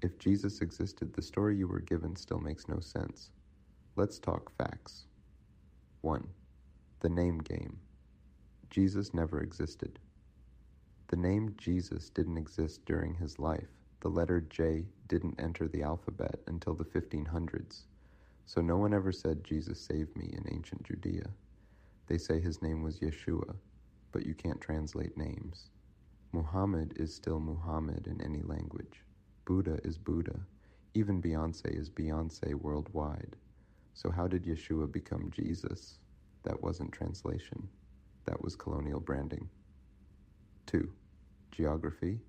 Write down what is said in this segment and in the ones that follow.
If Jesus existed, the story you were given still makes no sense. Let's talk facts. 1. The name game. Jesus never existed. The name Jesus didn't exist during his life. The letter J didn't enter the alphabet until the 1500s. So no one ever said, Jesus saved me in ancient Judea. They say his name was Yeshua, but you can't translate names. Muhammad is still Muhammad in any language. Buddha is Buddha. Even Beyonce is Beyonce worldwide. So how did Yeshua become Jesus? That wasn't translation. That was colonial branding. 2. Geography.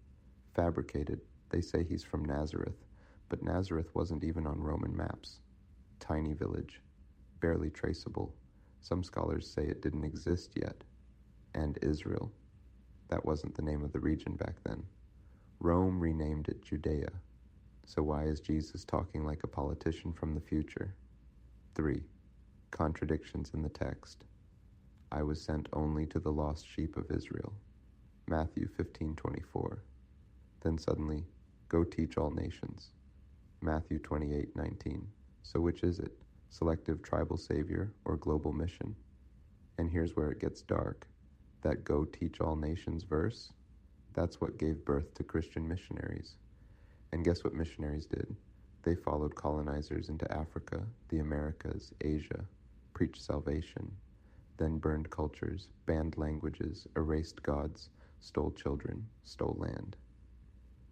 Fabricated. They say he's from Nazareth, but Nazareth wasn't even on Roman maps. Tiny village. Barely traceable. Some scholars say it didn't exist yet. And Israel. That wasn't the name of the region back then. Rome renamed it Judea. So why is Jesus talking like a politician from the future? 3. Contradictions in the text. I was sent only to the lost sheep of Israel. Matthew 15:24. Then suddenly, go teach all nations. Matthew 28:19. So which is it? Selective tribal savior or global mission? And here's where it gets dark. That go teach all nations verse, that's what gave birth to Christian missionaries. And guess what missionaries did? They followed colonizers into Africa, the Americas, Asia, preached salvation, then burned cultures, banned languages, erased gods, stole children, stole land.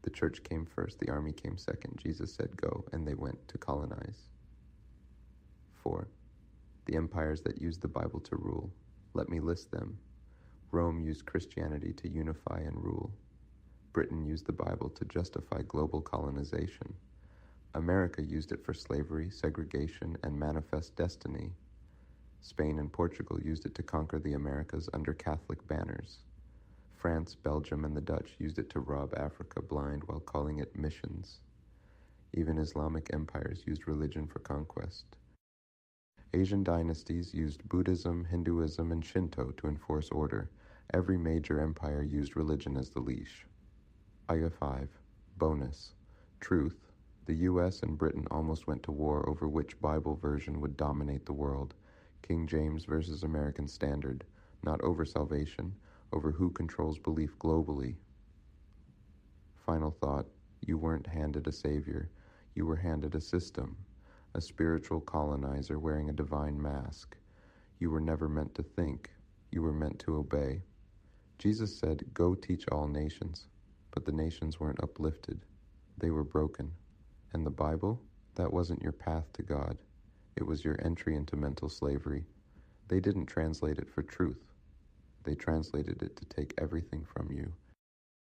The church came first, the army came second. Jesus said go, and they went to colonize. 4. The empires that used the Bible to rule. Let me list them. Rome used Christianity to unify and rule. Britain used the Bible to justify global colonization. America used it for slavery, segregation, and manifest destiny. Spain and Portugal used it to conquer the Americas under Catholic banners. France, Belgium, and the Dutch used it to rob Africa blind while calling it missions. Even Islamic empires used religion for conquest. Asian dynasties used Buddhism, Hinduism, and Shinto to enforce order. Every major empire used religion as the leash. Ayah 5. Bonus. Truth. The US and Britain almost went to war over which Bible version would dominate the world. King James versus American Standard. Not over salvation, over who controls belief globally. Final thought. You weren't handed a savior. You were handed a system. A spiritual colonizer wearing a divine mask. You were never meant to think. You were meant to obey. Jesus said, go teach all nations. But the nations weren't uplifted. They were broken. And the Bible? That wasn't your path to God. It was your entry into mental slavery. They didn't translate it for truth. They translated it to take everything from you